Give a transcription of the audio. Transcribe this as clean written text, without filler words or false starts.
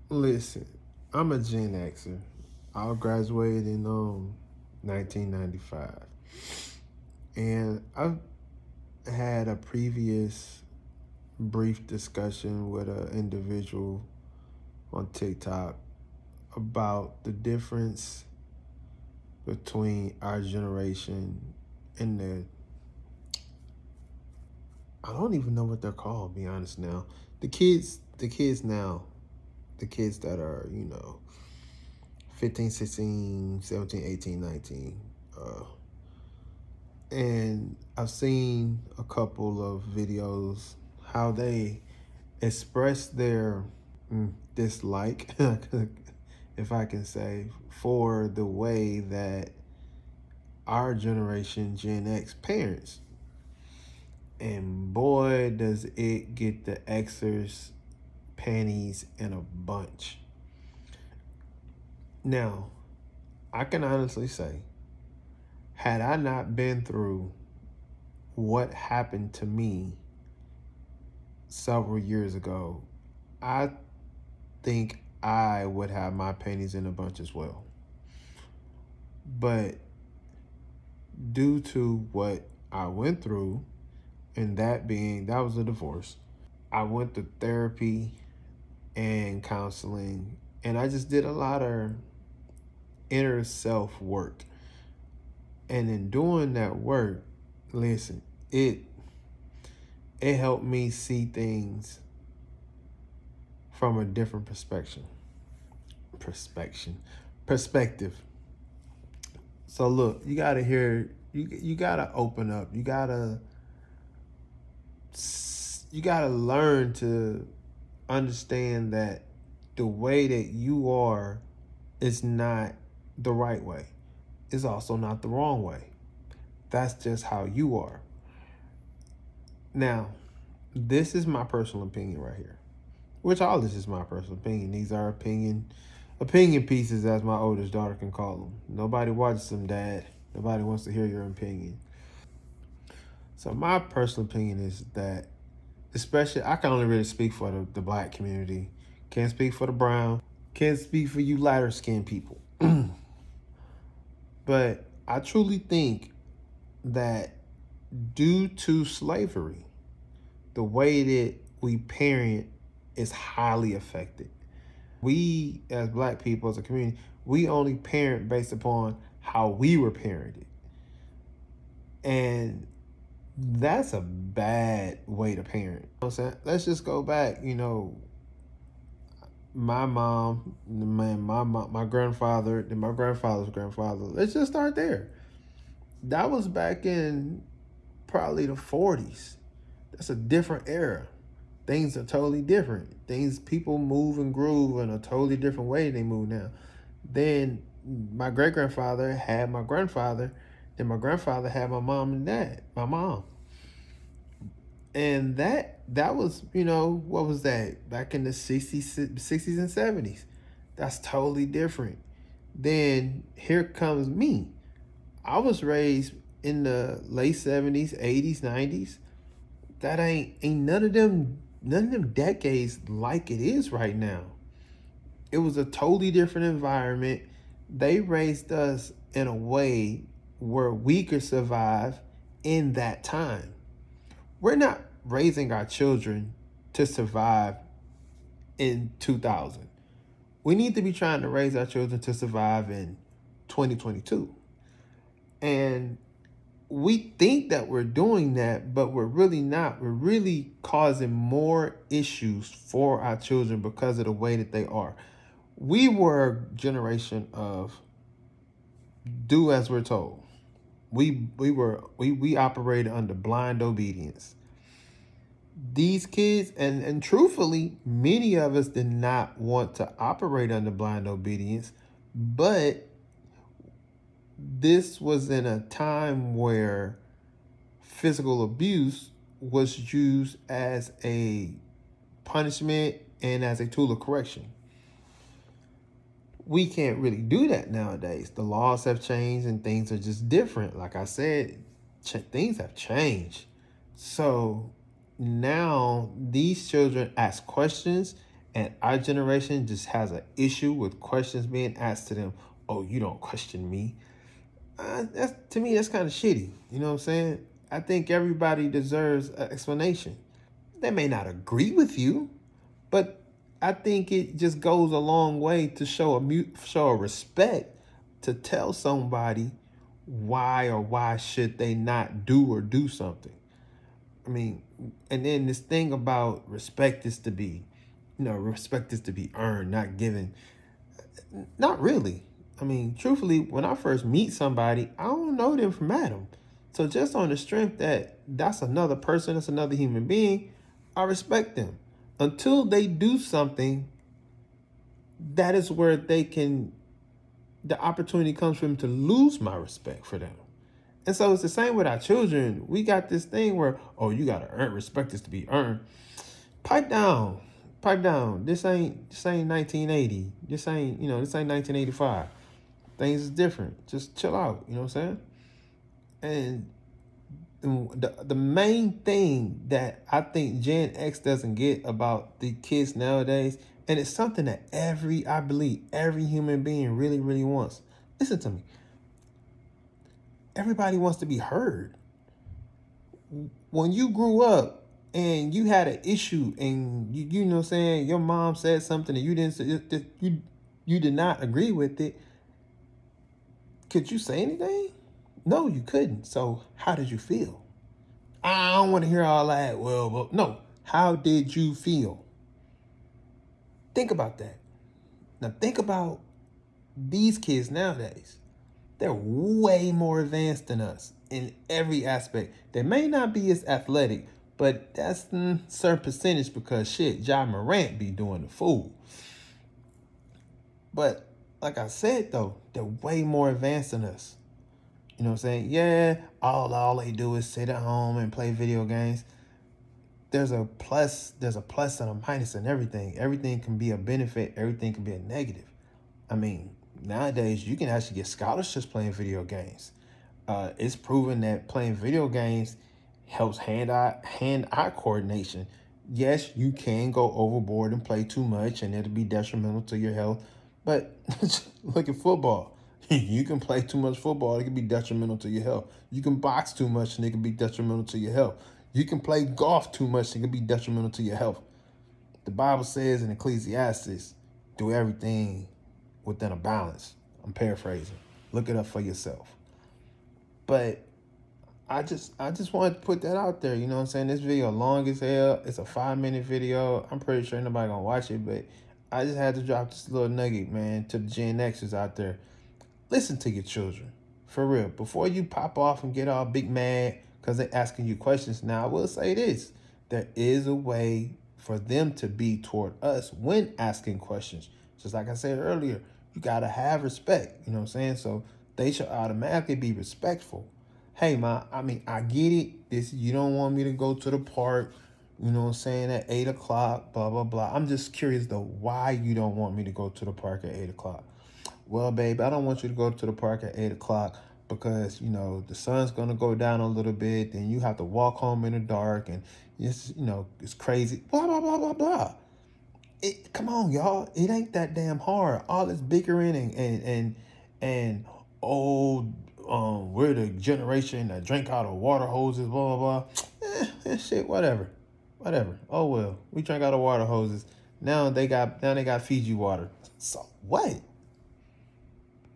Listen, I'm a Gen Xer. I graduated in 1995. And I've had a previous brief discussion with an individual on TikTok about the difference between our generation and I don't even know what they're called, to be honest now. The kids now, the kids that are, 15, 16, 17, 18, 19. And I've seen a couple of videos how they express their dislike, if I can say, for the way that our generation, Gen X parents. And boy, does it get the Xers panties in a bunch. Now, I can honestly say, had I not been through what happened to me several years ago, I think I would have my panties in a bunch as well. But due to what I went through, and that was a divorce, I went to therapy and counseling, and I just did a lot of inner self work. And in doing that work, listen, it helped me see things from a different perspective. So look, you gotta open up. You gotta learn to understand that the way that you are is not the right way. It's also not the wrong way. That's just how you are. Now, this is my personal opinion right here. Which all this is my personal opinion. These are opinion pieces, as my oldest daughter can call them. Nobody watches them, Dad. Nobody wants to hear your opinion. So my personal opinion is that, especially, I can only really speak for the black community. Can't speak for the brown. Can't speak for you lighter skinned people. But I truly think that due to slavery, the way that we parent is highly affected. We, as black people, as a community, we only parent based upon how we were parented. And that's a bad way to parent. You know what I'm saying? Let's just go back, my mom, my grandfather, then my grandfather's grandfather. Let's just start there. That was back in probably the 40s. That's a different era. Things are totally different. People move and groove in a totally different way they move now. Then my great grandfather had my grandfather. Then my grandfather had my mom and dad, my mom. And that was, what was that? Back in the 60s and 70s. That's totally different. Then here comes me. I was raised in the late 70s, 80s, 90s. That ain't none of them decades like it is right now. It was a totally different environment. They raised us in a way where we could survive in that time. We're not raising our children to survive in 2000. We need to be trying to raise our children to survive in 2022. And we think that we're doing that, but we're really not. We're really causing more issues for our children because of the way that they are. We were a generation of do as we're told. We operated under blind obedience. These kids, and truthfully, many of us did not want to operate under blind obedience, but this was in a time where physical abuse was used as a punishment and as a tool of correction. We can't really do that nowadays. The laws have changed and things are just different. Like I said, things have changed. So now these children ask questions And our generation just has an issue with questions being asked to them. Oh, you don't question me. That's, to me, that's kind of shitty. You know what I'm saying? I think everybody deserves an explanation. They may not agree with you, but I think it just goes a long way to show a respect to tell somebody why or why should they not do something. I mean, and then this thing about respect is to be, respect is to be earned, not given. Not really. I mean, truthfully, when I first meet somebody, I don't know them from Adam. So just on the strength that that's another person, that's another human being, I respect them. Until they do something, that is where the opportunity comes for them to lose my respect for them. And so it's the same with our children. We got this thing where, oh, you gotta earn respect is to be earned. Pipe down. Pipe down. This ain't 1980. This ain't 1985. Things is different. Just chill out. You know what I'm saying? And the main thing that I think Gen X doesn't get about the kids nowadays, and it's something that I believe every human being really, really wants. Listen to me. Everybody wants to be heard. When you grew up and you had an issue and you know what I'm saying, your mom said something and you did not agree with it, could you say anything? No, you couldn't. So how did you feel? I don't want to hear all that. Well, no. How did you feel? Think about that. Now think about these kids nowadays. They're way more advanced than us in every aspect. They may not be as athletic, but that's certain percentage because shit, Ja Morant be doing the fool. But like I said though, they're way more advanced than us. You know what I'm saying? Yeah, all they do is sit at home and play video games. There's a plus and a minus in everything. Everything can be a benefit, everything can be a negative. I mean, nowadays you can actually get scholarships playing video games. It's proven that playing video games helps hand-eye coordination. Yes, you can go overboard and play too much and it'll be detrimental to your health. But look at football. You can play too much football, it can be detrimental to your health. You can box too much and it can be detrimental to your health. You can play golf too much and it can be detrimental to your health. The Bible says in Ecclesiastes, do everything within a balance. I'm paraphrasing. Look it up for yourself. But I just wanted to put that out there. You know what I'm saying? This video long as hell. It's a 5-minute video. I'm pretty sure nobody gonna watch it, but I just had to drop this little nugget, man, to the Gen Xers out there. Listen to your children. For real. Before you pop off and get all big mad because they're asking you questions. Now, I will say this. There is a way for them to be toward us when asking questions. Just like I said earlier, you got to have respect. You know what I'm saying? So they should automatically be respectful. Hey, ma, I get it. You don't want me to go to the park, you know what I'm saying, at 8 o'clock, blah, blah, blah. I'm just curious, though, why you don't want me to go to the park at 8 o'clock. Well, babe, I don't want you to go to the park at 8 o'clock because, the sun's going to go down a little bit. Then you have to walk home in the dark and it's crazy. Blah, blah, blah, blah, blah. Come on, y'all. It ain't that damn hard. All this bickering and we're the generation that drink out of water hoses, blah, blah, blah. Shit, whatever. Oh, well, we drank out of water hoses. Now they got Fiji water. So what?